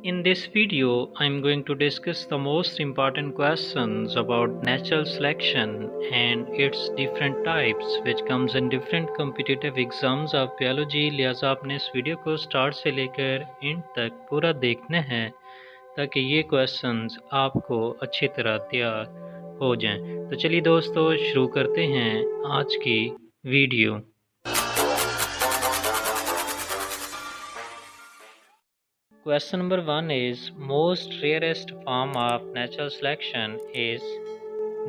In this video, I'm going to discuss the most important questions about natural selection and its different types which comes in different competitive exams of biology। लिहाजा आपने इस video को start से लेकर and तक पूरा देखना है ताकि ये क्वेश्चंस आपको अच्छी तरह तैयार हो जाएं। तो चलिए दोस्तों शुरू करते हैं आज की video. Question number 1 is most rarest form of natural selection is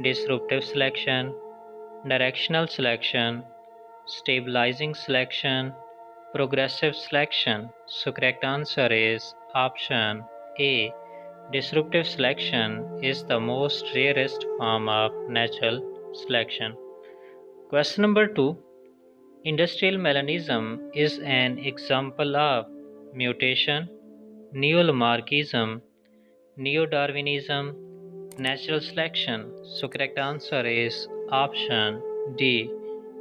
disruptive selection, directional selection, stabilizing selection, progressive selection. So correct answer is option A. Disruptive selection is the most rarest form of natural selection. Question number 2. Industrial melanism is an example of mutation, neo-Lamarckism, Neo-Darwinism, natural selection. So correct answer is option D.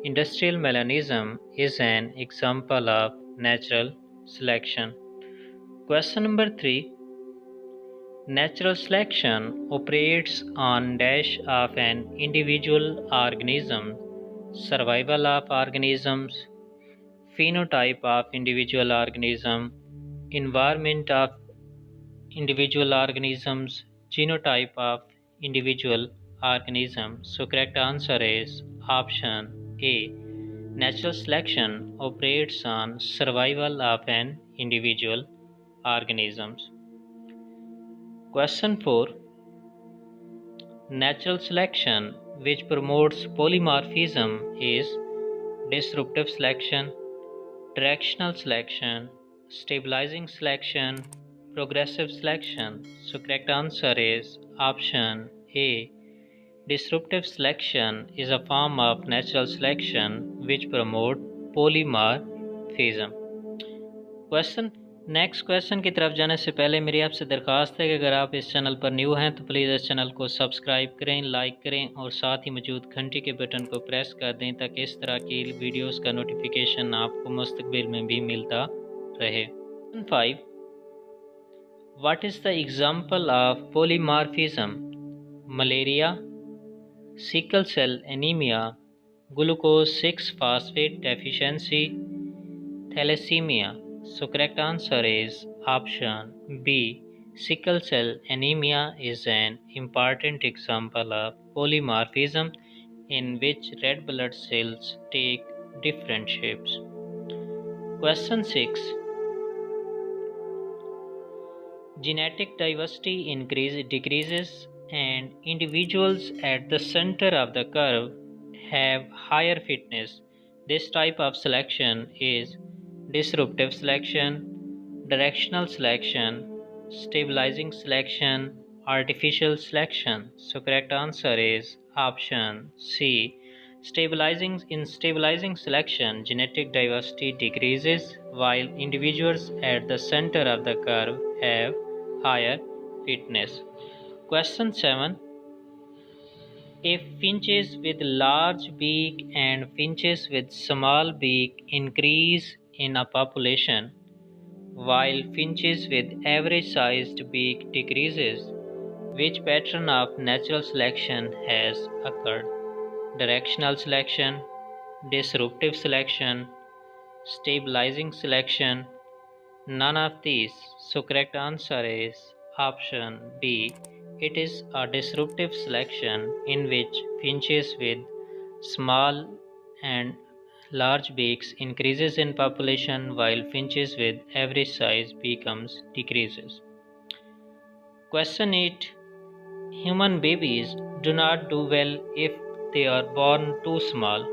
Industrial melanism is an example of natural selection. Question number 3. Natural selection operates on dash of an individual organism, survival of organisms, phenotype of individual organism, environment of individual organisms, genotype of individual organism. So correct answer is option A. Natural selection operates on survival of an individual organisms. Question 4. Natural selection which promotes polymorphism is disruptive selection, directional selection, stabilizing selection, progressive selection. So correct answer is option A. Disruptive selection is a form of natural selection which promote polymorphism. Question next question की तरफ जाने से पहले मेरी आपसे दरख्वास्त है कि अगर आप इस चैनल पर न्यू हैं तो प्लीज़ इस चैनल को सब्सक्राइब करें, लाइक करें और साथ ही मौजूद घंटी के बटन को प्रेस कर दें ताकि इस तरह की वीडियोस का नोटिफिकेशन आपको मुस्तकबिल में भी मिलता रहे। 5. What is the example of polymorphism? Malaria, sickle cell anemia, glucose 6 phosphate deficiency, thalassemia. So correct answer is option B. Sickle cell anemia is an important example of polymorphism in which red blood cells take different shapes. Question 6. Genetic diversity decreases and individuals at the center of the curve have higher fitness. This type of selection is disruptive selection, directional selection, stabilizing selection, artificial selection. So correct answer is option C. In stabilizing selection, genetic diversity decreases while individuals at the center of the curve have higher fitness. Question 7. If finches with large beak and finches with small beak increase in a population, while finches with average sized beak decreases, which pattern of natural selection has occurred? Directional selection, disruptive selection, stabilizing selection, none of these. So correct answer is option B. It is a disruptive selection in which finches with small and large beaks increases in population while finches with average size becomes decreases. Question 8. Human babies do not do well if they are born too small.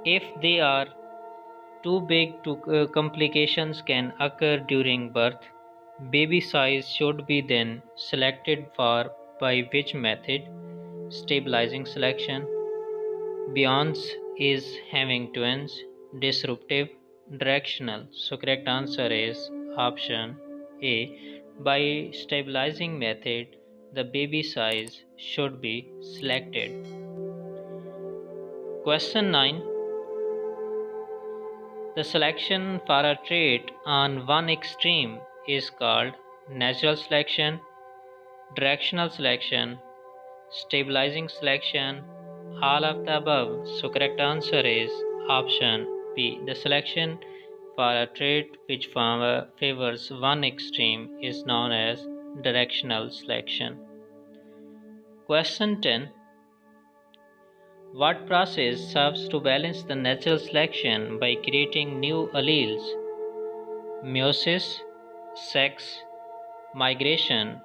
If they are too big, complications can occur during birth. Baby size should be then selected for by which method? Stabilizing selection. Beyonce is having twins. Disruptive, directional. So correct answer is option A. By stabilizing method, the baby size should be selected. Question 9. The selection for a trait on one extreme is called natural selection, directional selection, stabilizing selection, all of the above. So correct answer is option B. The selection for a trait which favors one extreme is known as directional selection. Question 10. What process serves to balance the natural selection by creating new alleles? Meiosis, sex, migration,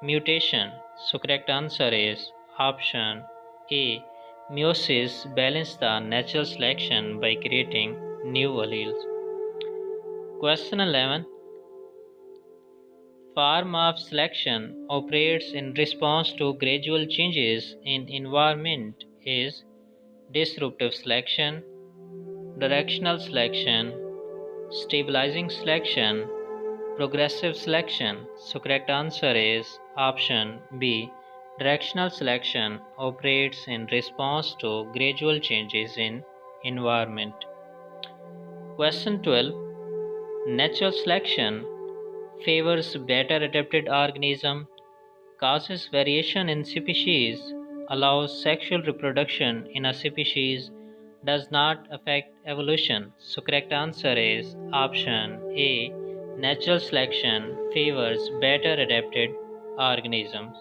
mutation. So correct answer is option A. Meiosis balances the natural selection by creating new alleles. Question 11. Form of selection operates in response to gradual changes in environment is disruptive selection, directional selection, stabilizing selection, progressive selection. So correct answer is option B. Directional selection operates in response to gradual changes in environment. Question 12. Natural selection favors better adapted organism, causes variation in species, allows sexual reproduction in a species, does not affect evolution. So correct answer is option A. Natural selection favors better adapted organisms.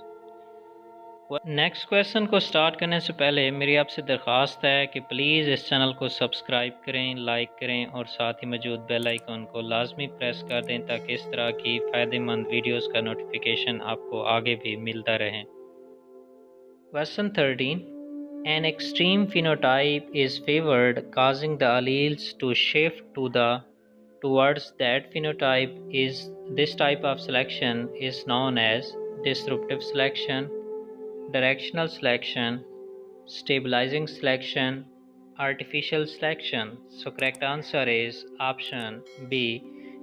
Next question को start करने से पहले मेरी आपसे दरख्वास्त है कि please इस चैनल को सब्सक्राइब करें, लाइक करें और साथ ही मौजूद बेल आइकन को लाजमी प्रेस कर दें ताकि इस तरह की फ़ायदेमंद वीडियोस का नोटिफिकेशन आपको आगे भी मिलता रहे। Question 13. An extreme phenotype is favored, causing the alleles to shift towards that phenotype. This type of selection is known as disruptive selection, directional selection, stabilizing selection, artificial selection. So correct answer is option B.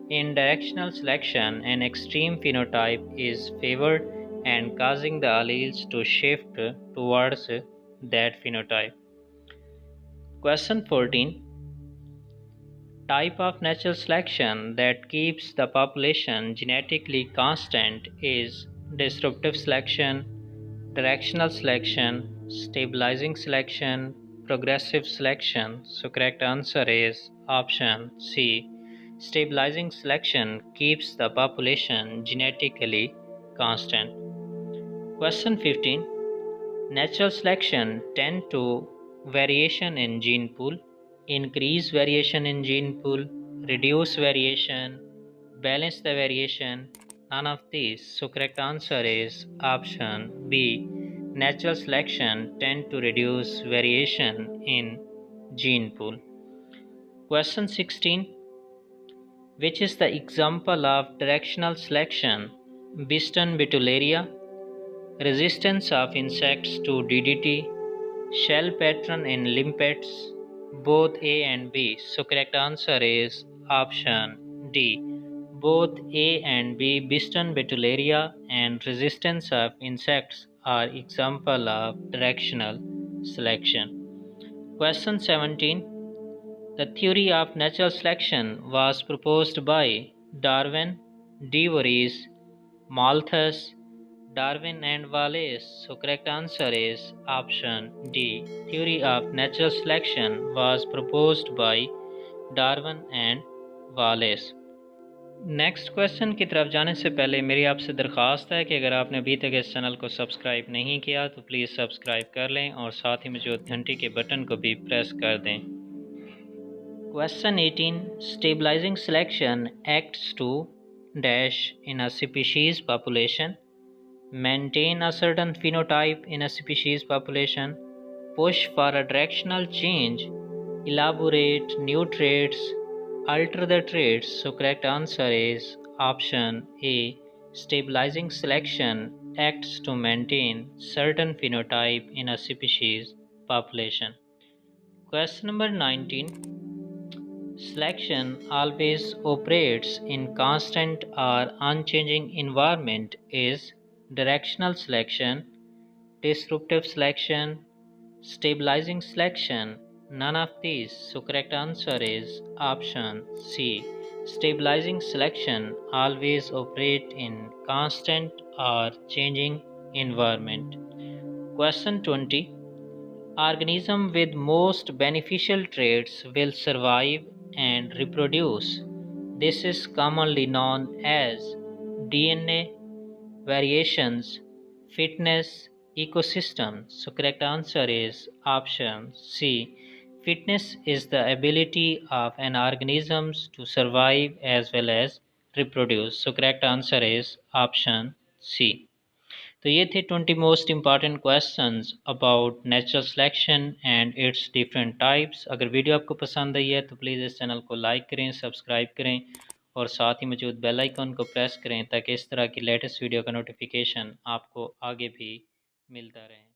In directional selection, an extreme phenotype is favored and causing the alleles to shift towards that phenotype. Question 14. Type of natural selection that keeps the population genetically constant is disruptive selection, directional selection, stabilizing selection, progressive selection. So correct answer is option C. Stabilizing selection keeps the population genetically constant. Question 15. Natural selection tend to variation in gene pool, increase variation in gene pool, reduce variation, balance the variation, none of these. So correct answer is option B. Natural selection tend to reduce variation in gene pool. Question 16. Which is the example of directional selection? Biston betullaria, resistance of insects to DDT, shell pattern in limpets, both A and B. So correct answer is option D. Both A and B, Biston betullaria and resistance of insects are example of directional selection. Question 17. The theory of natural selection was proposed by Darwin, De Vries, Malthus, Darwin and Wallace. So correct answer is option D. Theory of natural selection was proposed by Darwin and Wallace. Next question की तरफ जाने से पहले मेरी आपसे दरख्वास्त है कि अगर आपने अभी तक इस चैनल को सब्सक्राइब नहीं किया तो प्लीज़ सब्सक्राइब कर लें और साथ ही मौजूद घंटी के बटन को भी प्रेस कर दें। Question 18. Stabilising selection acts to dash in a species population, maintain a certain phenotype in a species population, push for a directional change, elaborate new traits, alter the traits. So correct answer is option A. Stabilizing selection acts to maintain certain phenotype in a species population. Question number 19. Selection always operates in constant or unchanging environment is directional selection, disruptive selection, stabilizing selection, none of these. So correct answer is option C. Stabilizing selection always operate in constant or changing environment. Question 20. Organisms with most beneficial traits will survive and reproduce. This is commonly known as DNA variations, fitness, ecosystem. So correct answer is option C. Fitness is the ability of an organism to survive as well as reproduce. So correct answer is option C. तो ये थे 20 most important questions about natural selection and it's different types. अगर video आपको पसंद आई है तो please इस channel को लाइक करें, सब्सक्राइब करें और साथ ही मौजूद बेल आइकन को प्रेस करें ताकि इस तरह की लेटेस्ट वीडियो का नोटिफिकेशन आपको आगे भी मिलता रहे।